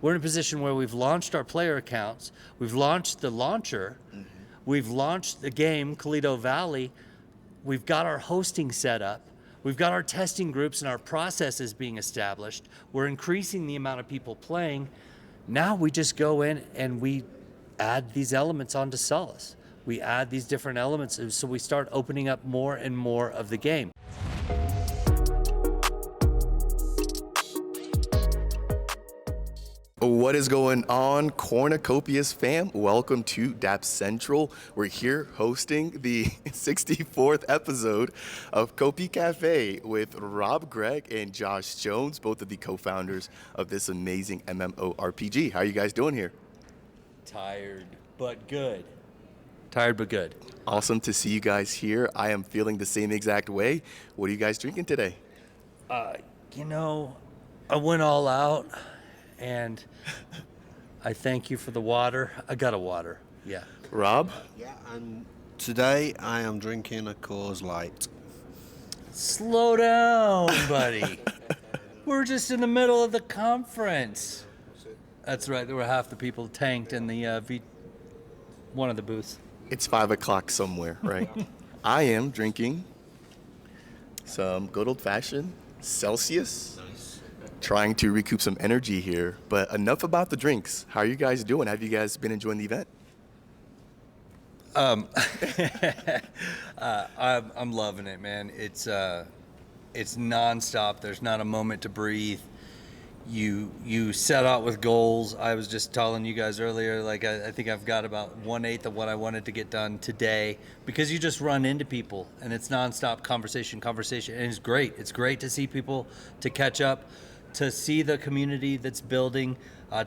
we're in a position where we've launched our player accounts, we've launched the launcher, we've launched the game, Calido Valley, we've got our hosting set up, we've got our testing groups and our processes being established, we're increasing the amount of people playing. Now we just go in and we add these elements onto Solace. We add these different elements, so we start opening up more and more of the game. What is going on, Cornucopias fam? Welcome to DAP Central. We're here hosting the 64th episode of Copy Cafe with Rob Gregg and Josh Jones, both of the co-founders of this amazing MMORPG. How are you guys doing here? Tired, but good. Tired, but good. Awesome to see you guys here. I am feeling the same exact way. What are you guys drinking today? You know, I went all out. And I thank you for the water. I got a water, yeah. Rob? Yeah, and today I am drinking a Coors Light. Slow down, buddy. We're just in the middle of the conference. That's right, there were half the people tanked in the one of the booths. It's 5 o'clock somewhere, right? I am drinking some good old-fashioned Celsius. Trying to recoup some energy here, but enough about the drinks. How are you guys doing? Have you guys been enjoying the event? I'm loving it, man. It's nonstop. There's not a moment to breathe. You set out with goals. I was just telling you guys earlier, like I think I've got about 1/8 of what I wanted to get done today, because you just run into people and it's nonstop conversation, and it's great. It's great to see people, to catch up, to see the community that's building,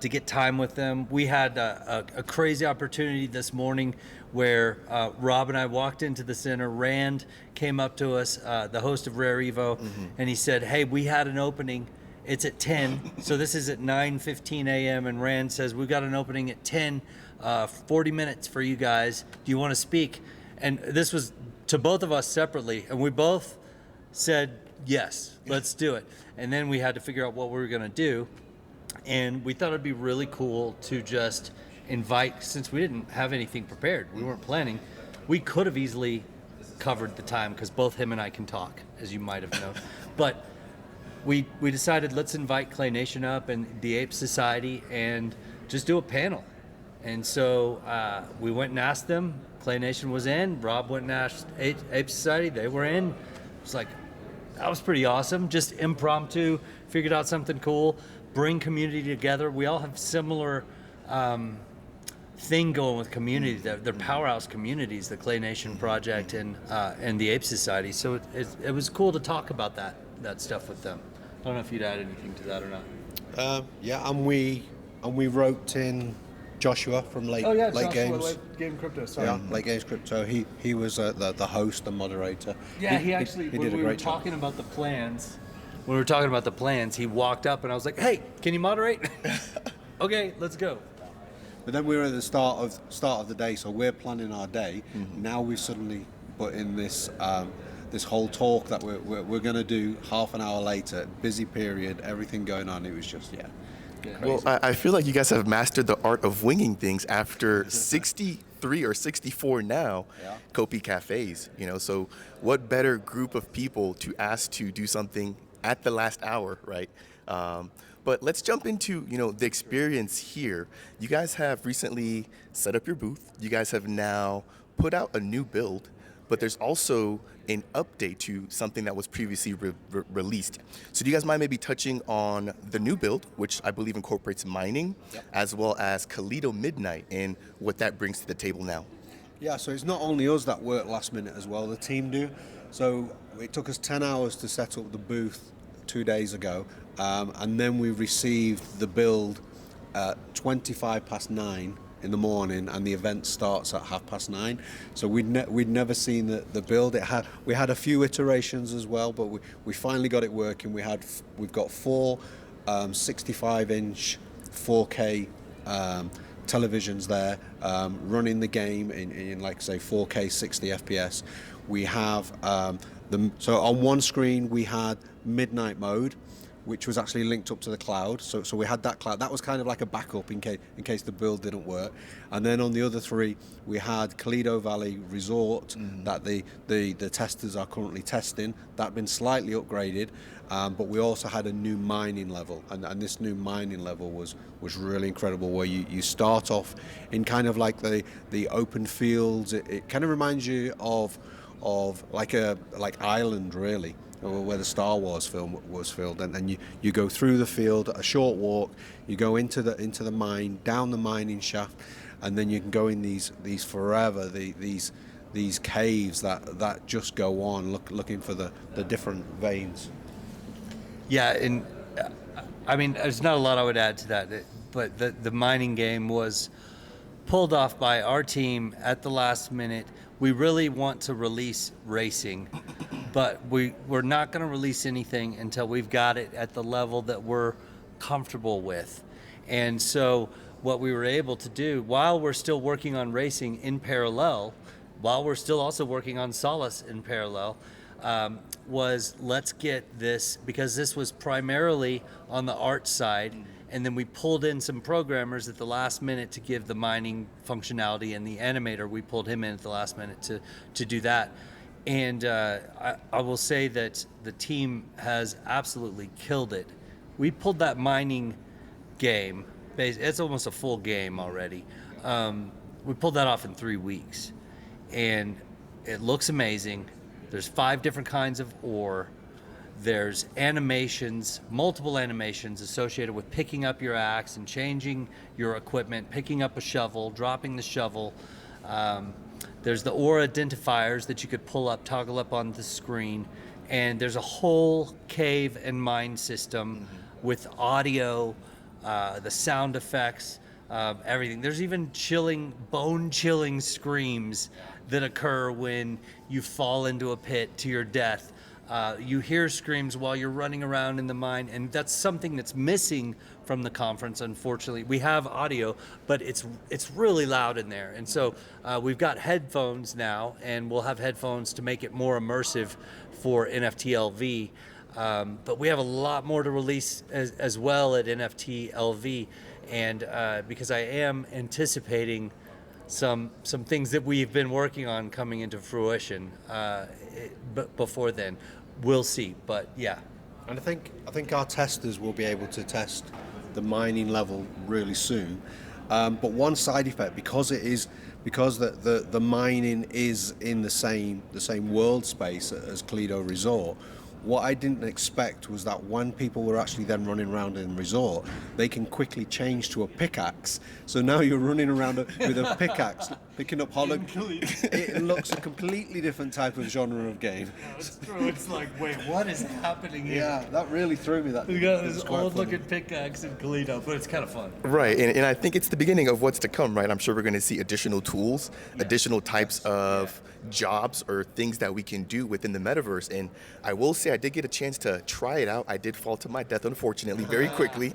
to get time with them. We had a crazy opportunity this morning where Rob and I walked into the center. Rand came up to us, the host of RareEvo, and he said, hey, we had an opening. It's at 10, so this is at 9:15 a.m. And Rand says, we've got an opening at 10, 40 minutes for you guys. Do you want to speak? And this was to both of us separately, and we both said, yes, let's do it. And then we had to figure out what we were going to do. And we thought it'd be really cool to just invite, since we didn't have anything prepared, we weren't planning, we could have easily covered the time because both him and I can talk, as you might have known. But we decided, let's invite Clay Nation up and the Ape Society and just do a panel. And so we went and asked them. Clay Nation was in. Rob went and asked Ape Society. They were in. It was like, that was pretty awesome. Just impromptu, figured out something cool, bring community together. We all have similar thing going with community. They're powerhouse communities, the Clay Nation Project and the Ape Society. So it was cool to talk about that stuff with them. I don't know if you'd add anything to that or not. Yeah, and we roped in Joshua from Late Games. Late Game Crypto, sorry. Yeah, Late Games Crypto. He was the host, the moderator. Yeah, he actually, he when did a we were great job. talking about the plans, he walked up and I was like, hey, can you moderate? Okay, let's go. But then we were at the start of the day, so we're planning our day. Now we've suddenly put in this this whole talk that we're going to do half an hour later. Busy period, everything going on. It was just Well, I feel like you guys have mastered the art of winging things after 63 or 64 now, Copy Cafes. You know, so what better group of people to ask to do something at the last hour, right? But let's jump into, the experience here. You guys have recently set up your booth. You guys have now put out a new build, but there's also an update to something that was previously released. So do you guys mind maybe touching on the new build, which I believe incorporates mining, as well as Calido Midnight, and what that brings to the table now? Yeah, so it's not only us that work last minute as well, the team do. So it took us 10 hours to set up the booth 2 days ago, and then we received the build at 9:25 in the morning, and the event starts at 9:30. So we'd never seen the build. We had a few iterations as well, but we finally got it working. We've got four 65-inch 4K televisions there, running the game in like say 4K 60 FPS. We have so on one screen we had midnight mode, which was actually linked up to the cloud. So we had that cloud. That was kind of like a backup in case the build didn't work. And then on the other three, we had Calido Valley Resort that the testers are currently testing. That had been slightly upgraded, but we also had a new mining level, and this new mining level was really incredible, where you start off in kind of like the open fields. It kind of reminds you of like Ireland, really, where the Star Wars film was filmed, and then you go through the field, a short walk, you go into the mine, down the mining shaft, and then you can go in these caves that just go on looking for the different veins. Yeah, and I mean, there's not a lot I would add to that, but the mining game was pulled off by our team at the last minute. We really want to release racing, but we're not going to release anything until we've got it at the level that we're comfortable with. And so what we were able to do, while we're still working on racing in parallel, while we're still also working on Solace in parallel, was let's get this, because this was primarily on the art side, and then we pulled in some programmers at the last minute to give the mining functionality, and the animator, we pulled him in at the last minute to do that. And I will say that the team has absolutely killed it. We pulled that mining game, it's almost a full game already. We pulled that off in 3 weeks, and it looks amazing. There's 5 different kinds of ore. There's animations, multiple animations associated with picking up your axe and changing your equipment, picking up a shovel, dropping the shovel. There's the ore identifiers that you could pull up, toggle up on the screen. And there's a whole cave and mine system with audio, the sound effects, everything. There's even bone-chilling screams that occur when you fall into a pit to your death. You hear screams while you're running around in the mine, and that's something that's missing from the conference, unfortunately. We have audio, but it's really loud in there. And so we've got headphones now, and we'll have headphones to make it more immersive for NFTLV. But we have a lot more to release as well at NFTLV, and because I am anticipating some things that we've been working on coming into fruition. But before then, we'll see. But yeah, and I think our testers will be able to test the mining level really soon. But one side effect, because the mining is in the same world space as Calido Resort. What I didn't expect was that when people were actually then running around in Resort, they can quickly change to a pickaxe. So now you're running around with a pickaxe, picking up It looks a completely different type of genre of game. It's true. It's like, wait, what is happening here? Yeah, that really threw me. We got this old-looking pickaxe in Calido, but it's kind of fun. Right, and I think it's the beginning of what's to come, right? I'm sure we're going to see additional tools, additional types of jobs or things that we can do within the metaverse. And I will say I did get a chance to try it out. I did fall to my death, unfortunately, very quickly.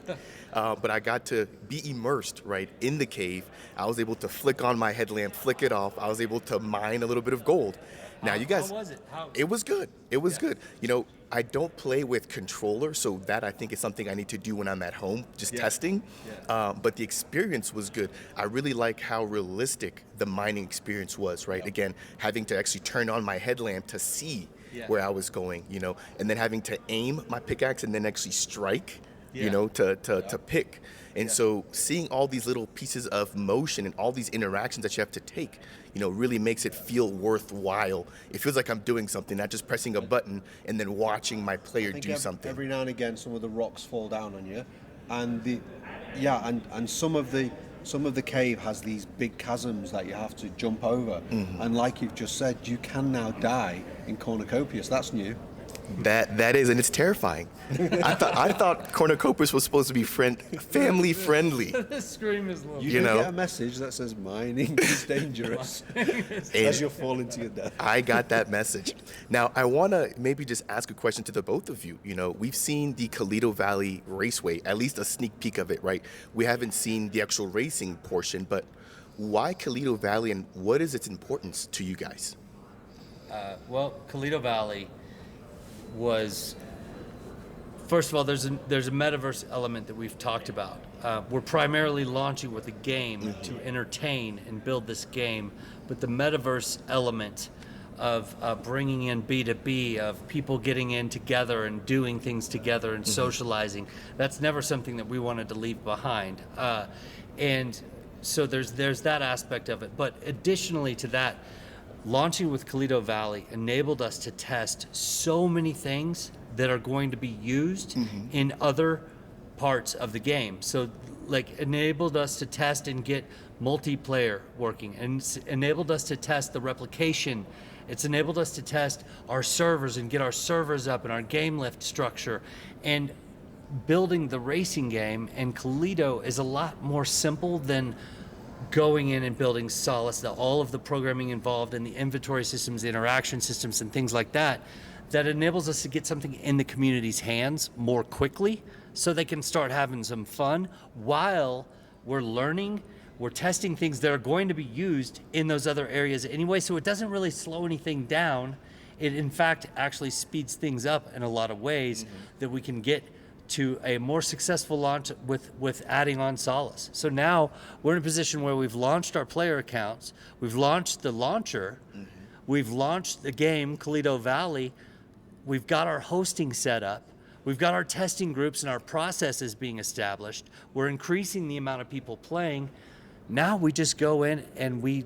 But I got to be immersed, right, in the cave. I was able to flick on my headlamp, flick it off. I was able to mine a little bit of gold. Now, you guys, how was it? It was good. It was good. You know, I don't play with controller, so that I think is something I need to do when I'm at home, just testing. But the experience was good. I really like how realistic the mining experience was, right? Again, having to actually turn on my headlamp to see where I was going, you know, and then having to aim my pickaxe and then actually strike, you know, to pick. And so seeing all these little pieces of motion and all these interactions that you have to take, you know, really makes it feel worthwhile. It feels like I'm doing something, not just pressing a button and then watching my player do something. Every now and again, some of the rocks fall down on you, and and some of the cave has these big chasms that you have to jump over. And like you've just said, you can now die in Cornucopias. That's new. That is, and it's terrifying. I thought Cornucopias was supposed to be family friendly. The scream is low. You get a message that says mining is dangerous as you're falling to your death. I got that message. Now, I want to maybe just ask a question to the both of you. You know, we've seen the Calido Valley Raceway, at least a sneak peek of it, right? We haven't seen the actual racing portion, but why Calido Valley and what is its importance to you guys? Well, Calido Valley was first of all, there's a metaverse element that we've talked about. We're primarily launching with a game to entertain and build this game, but the metaverse element of bringing in B2B, of people getting in together and doing things together and socializing, that's never something that we wanted to leave behind. And so there's that aspect of it. But additionally to that, launching with Calido Valley enabled us to test so many things that are going to be used in other parts of the game. So like enabled us to test and get multiplayer working, and enabled us to test the replication. It's enabled us to test our servers and get our servers up and our game lift structure. And building the racing game and Calido is a lot more simple than going in and building Solace, all of the programming involved in the inventory systems, the interaction systems, and things like that, that enables us to get something in the community's hands more quickly so they can start having some fun while we're learning. We're testing things that are going to be used in those other areas anyway, so it doesn't really slow anything down. It, in fact, actually speeds things up in a lot of ways that we can get to a more successful launch with adding on Solace. So now we're in a position where we've launched our player accounts, we've launched the launcher, we've launched the game, Calido Valley, we've got our hosting set up, we've got our testing groups and our processes being established, we're increasing the amount of people playing. Now we just go in and we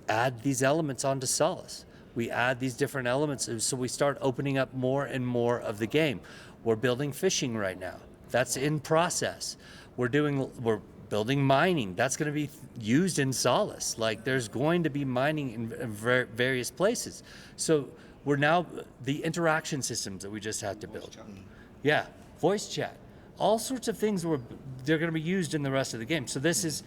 add these elements onto Solace. We add these different elements, so we start opening up more and more of the game. We're building fishing right now. That's in process. We're building mining. That's going to be used in Solace. Like there's going to be mining in various places. So we're now, the interaction systems that we just had to build. Yeah, voice chat. All sorts of things they're going to be used in the rest of the game. So this is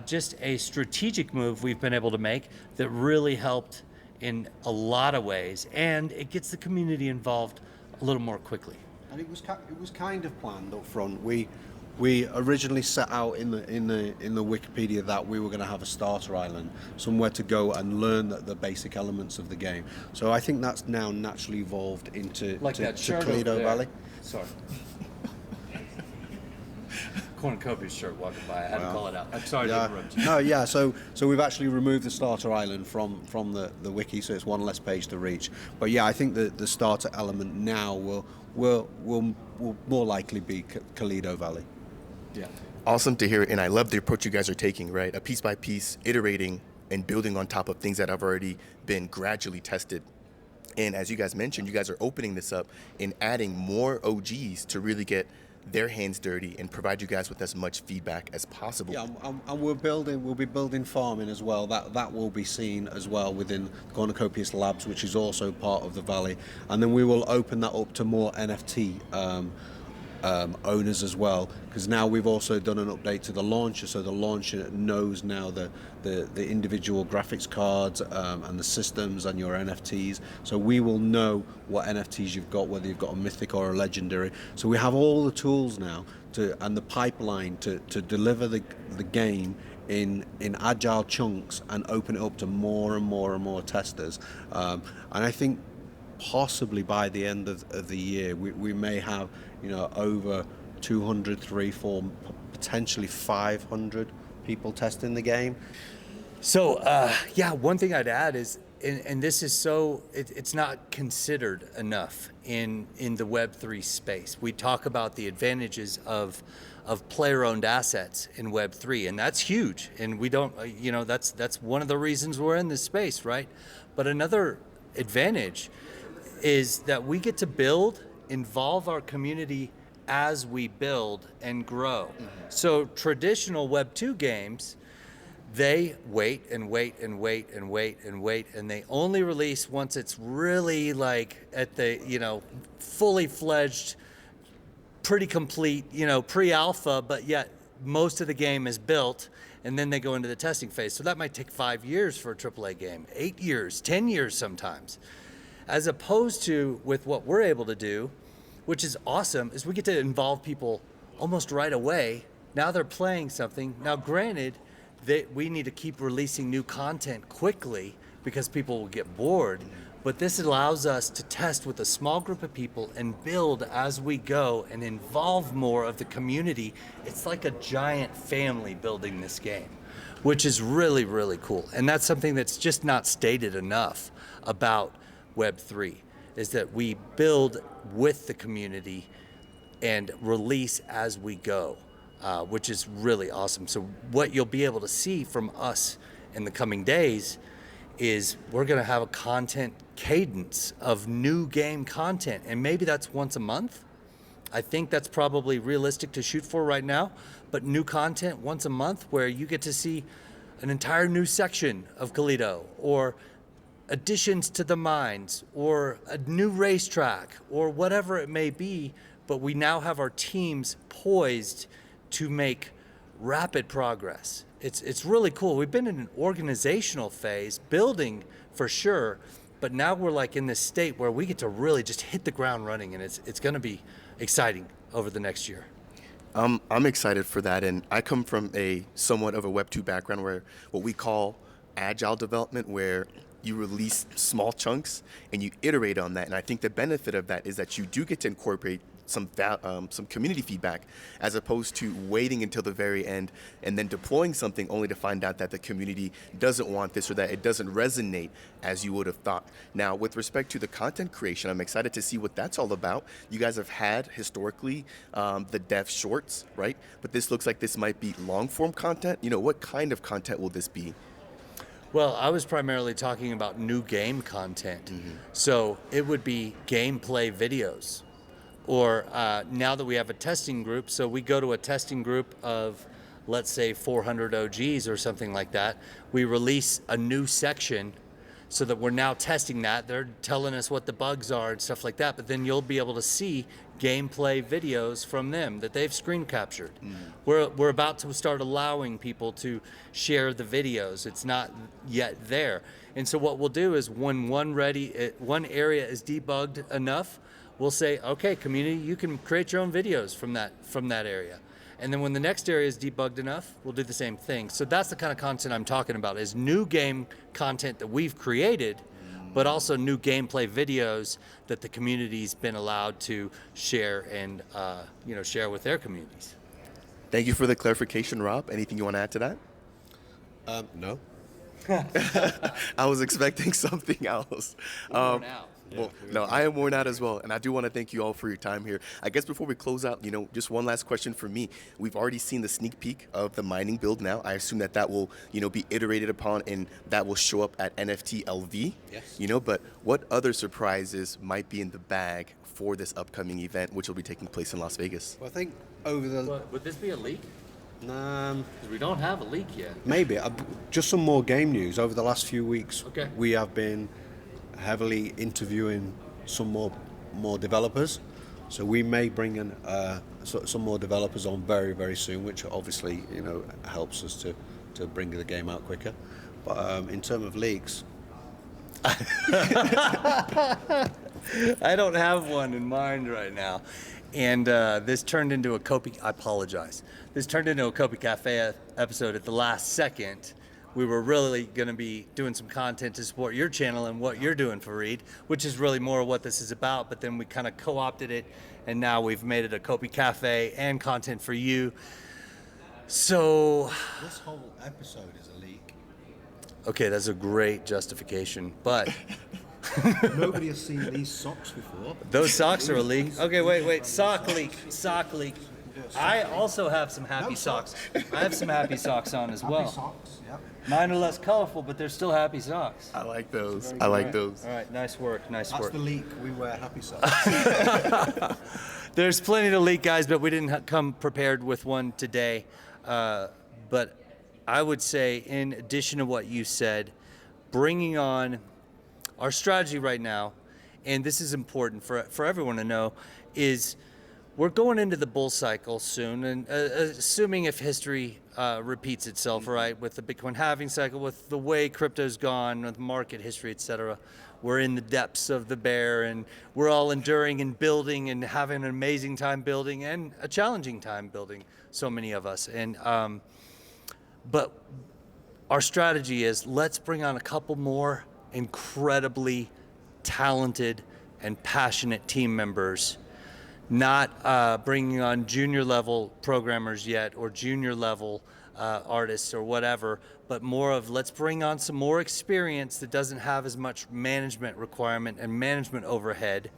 just a strategic move we've been able to make that really helped in a lot of ways, and it gets the community involved a little more quickly. And it was kind of planned up front. We originally set out in the Wikipedia that we were going to have a starter island, somewhere to go and learn the basic elements of the game. So I think that's now naturally evolved into Like that shirt over Calido there. Valley. Sorry. Cornucopias shirt walking by. I had to call it out. I'm sorry to interrupt you. No, yeah. So we've actually removed the starter island from the wiki, so it's one less page to reach. But yeah, I think the starter element now will more likely be Calido Valley. Yeah. Awesome to hear, and I love the approach you guys are taking, right? A piece by piece, iterating and building on top of things that have already been gradually tested. And as you guys mentioned, you guys are opening this up and adding more OGs to really get their hands dirty and provide you guys with as much feedback as possible. Yeah, and we'll be building farming as well. That will be seen as well within Cornucopias Labs, which is also part of the Valley. And then we will open that up to more NFT owners as well, because now we've also done an update to the launcher, so the launcher knows now the individual graphics cards and the systems and your NFTs, so we will know what NFTs you've got, whether you've got a mythic or a legendary. So we have all the tools now and the pipeline to deliver the game in agile chunks and open it up to more and more and more testers. And I think possibly by the end of the year we may have over 200, 300, 400, potentially 500 people testing the game. So one thing I'd add is, and this is it's not considered enough in the Web3 space. We talk about the advantages of player-owned assets in Web3, and that's huge. And we don't, that's one of the reasons we're in this space, right? But another advantage is that we get to involve our community as we build and grow. So traditional Web 2 games, they wait and wait and wait and wait and wait, and they only release once it's really like at the fully fledged, pretty complete, pre-alpha, but yet most of the game is built, and then they go into the testing phase. So that might take 5 years for a AAA game, 8 years, 10 years sometimes. As opposed to with what we're able to do, which is awesome, is we get to involve people almost right away. Now they're playing something. Now granted, we need to keep releasing new content quickly because people will get bored, But this allows us to test with a small group of people and build as we go and involve more of the community. It's like a giant family building this game, which is really, really cool. And that's something that's just not stated enough about Web3, is that we build with the community and release as we go, which is really awesome. So what you'll be able to see from us in the coming days is we're going to have a content cadence of new game content, and maybe that's once a month. I think that's probably realistic to shoot for right now, but new content once a month where you get to see an entire new section of Calido, or additions to the mines, or a new racetrack, or whatever it may be. But we now have our teams poised to make rapid progress. It's really cool. We've been in an organizational phase, building for sure, but now we're like in this state where we get to really just hit the ground running, and it's going to be exciting over the next year. I'm excited for that, and I come from a somewhat of a Web 2 background, where what we call agile development, where you release small chunks and you iterate on that. And I think the benefit of that is that you do get to incorporate some community feedback, as opposed to waiting until the very end and then deploying something only to find out that the community doesn't want this, or that it doesn't resonate as you would have thought. Now, with respect to the content creation, I'm excited to see what that's all about. You guys have had historically the dev shorts, right? But this looks like this might be long form content. What kind of content will this be? Well, I was primarily talking about new game content. So it would be gameplay videos. Or now that we have a testing group, so we go to a testing group of, let's say, 400 OGs or something like that. We release a new section so that we're now testing that. They're telling us what the bugs are and stuff like that, but then you'll be able to see gameplay videos from them that they've screen captured. We're about to start allowing people to share the videos. It's not yet there. And so what we'll do is when one area is debugged enough, we'll say, okay, community, you can create your own videos from that area. And then when the next area is debugged enough, we'll do the same thing. So that's the kind of content I'm talking about, is new game content that we've created, but also new gameplay videos that the community's been allowed to share and share with their communities. Thank you for the clarification, Rob. Anything you want to add to that? No. I was expecting something else. Worn out. Well, no, I am worn out as well, and I do want to thank you all for your time here. I guess before we close out, just one last question for me. We've already seen the sneak peek of the mining build now. I assume that will, be iterated upon, and that will show up at NFT LV. Yes. But what other surprises might be in the bag for this upcoming event, which will be taking place in Las Vegas? Well, I think over the... Would this be a leak? Because we don't have a leak yet. Maybe. Just some more game news. Over the last few weeks, Okay. we have been heavily interviewing some more developers. So we may bring in some more developers on very, very soon, which obviously, helps us to bring the game out quicker. But in terms of leaks... I don't have one in mind right now. And this turned into a I apologize. This turned into a Kopi Cafe episode at the last second. We were really going to be doing some content to support your channel and what you're doing, Fareed, which is really more what this is about. But then we kind of co-opted it, and now we've made it a Kopi Cafe and content for you. So This whole episode is a leak. okay, that's a great justification, but Nobody has seen these socks before. those socks are a leak. Okay, wait, sock leak. I also have some happy socks. I have some happy socks on as well. Socks, yeah. Mine are less colorful, but they're still happy socks. I like those. All All That's right, nice work. the leak. We wear happy socks. There's plenty to leak, guys, but we didn't come prepared with one today. But I would say, in addition to what you said, bringing on our strategy right now, and this is important for everyone to know, is we're going into the bull cycle soon, and assuming if history repeats itself, right, with the Bitcoin halving cycle, with the way crypto's gone, with market history, etc., we're in the depths of the bear, and we're all enduring and building and having an amazing time building and a challenging time building, so many of us. And but our strategy is, let's bring on a couple more incredibly talented and passionate team members, not bringing on junior level programmers yet or junior level artists or whatever, but more of let's bring on some more experience that doesn't have as much management requirement and management overhead.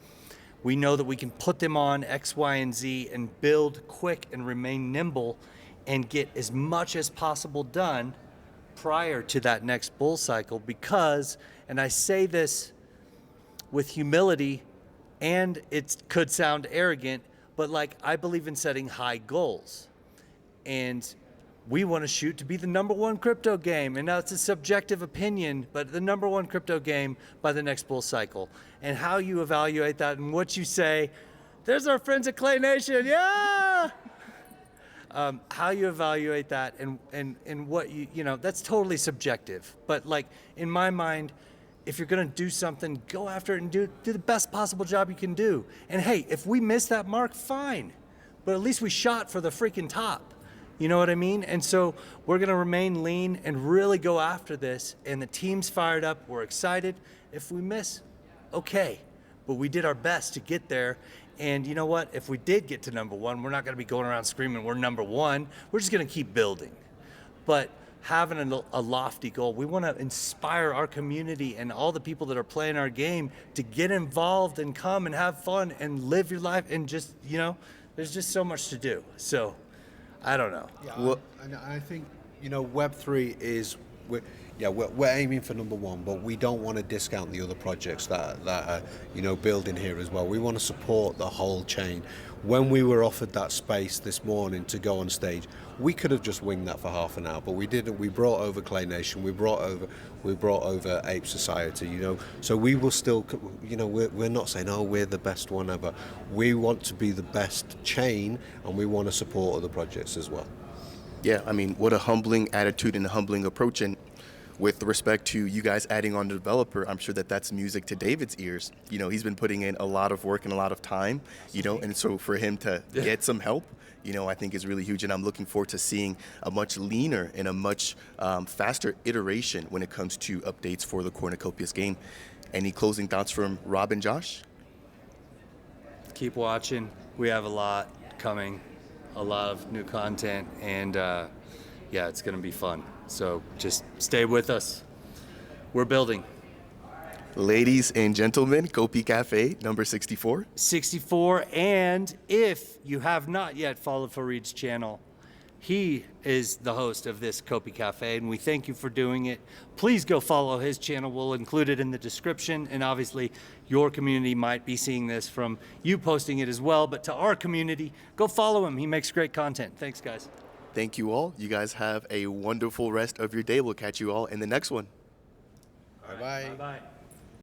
We know that we can put them on X, Y, and Z and build quick and remain nimble and get as much as possible done prior to that next bull cycle, because, and I say this with humility, and it could sound arrogant, but like I believe in setting high goals. And we want to shoot to be the #1 crypto game. And now it's a subjective opinion, but the #1 crypto game by the next bull cycle. And how you evaluate that and what you say, there's our friends at Clay Nation, yeah! How you evaluate that and what you know, that's totally subjective. But like in my mind, if you're gonna do something, go after it and do the best possible job you can do. And hey, if we miss that mark, fine. But at least we shot for the freaking top. You know what I mean? And so we're gonna remain lean and really go after this. And the team's fired up, we're excited. If we miss, okay. But we did our best to get there. And you know what? If we did get to #1, we're not gonna be going around screaming we're #1. We're just gonna keep building. But having a lofty goal, we wanna inspire our community and all the people that are playing our game to get involved and come and have fun and live your life and just, you know, there's just so much to do. So, I don't know. Yeah, well, and I think, you know, Web3 is, we're aiming for #1, but we don't want to discount the other projects that are, you know, building here as well. We want to support the whole chain. When we were offered that space this morning to go on stage, we could have just winged that for half an hour, but we didn't. We brought over Clay Nation, we brought over Ape Society, you know. So we will still, you know, we're not saying, oh, we're the best one ever. We want to be the best chain, and we want to support other projects as well. Yeah, I mean, what a humbling attitude and a humbling approach. And with respect to you guys adding on the developer, I'm sure that that's music to David's ears. You know, he's been putting in a lot of work and a lot of time, you know, and so for him to get some help, you know, I think is really huge. And I'm looking forward to seeing a much leaner and a much faster iteration when it comes to updates for the Cornucopias game. Any closing thoughts from Rob and Josh? Keep watching. We have a lot coming, a lot of new content, and yeah, it's gonna be fun. So just stay with us. We're building. Ladies and gentlemen, Kopi Cafe number 64. 64, and if you have not yet followed Fareed's channel, he is the host of this Kopi Cafe, and we thank you for doing it. Please go follow his channel. We'll include it in the description, and obviously your community might be seeing this from you posting it as well, but to our community, go follow him. He makes great content. Thanks, guys. Thank you all. You guys have a wonderful rest of your day. We'll catch you all in the next one. Bye-bye. Bye-bye.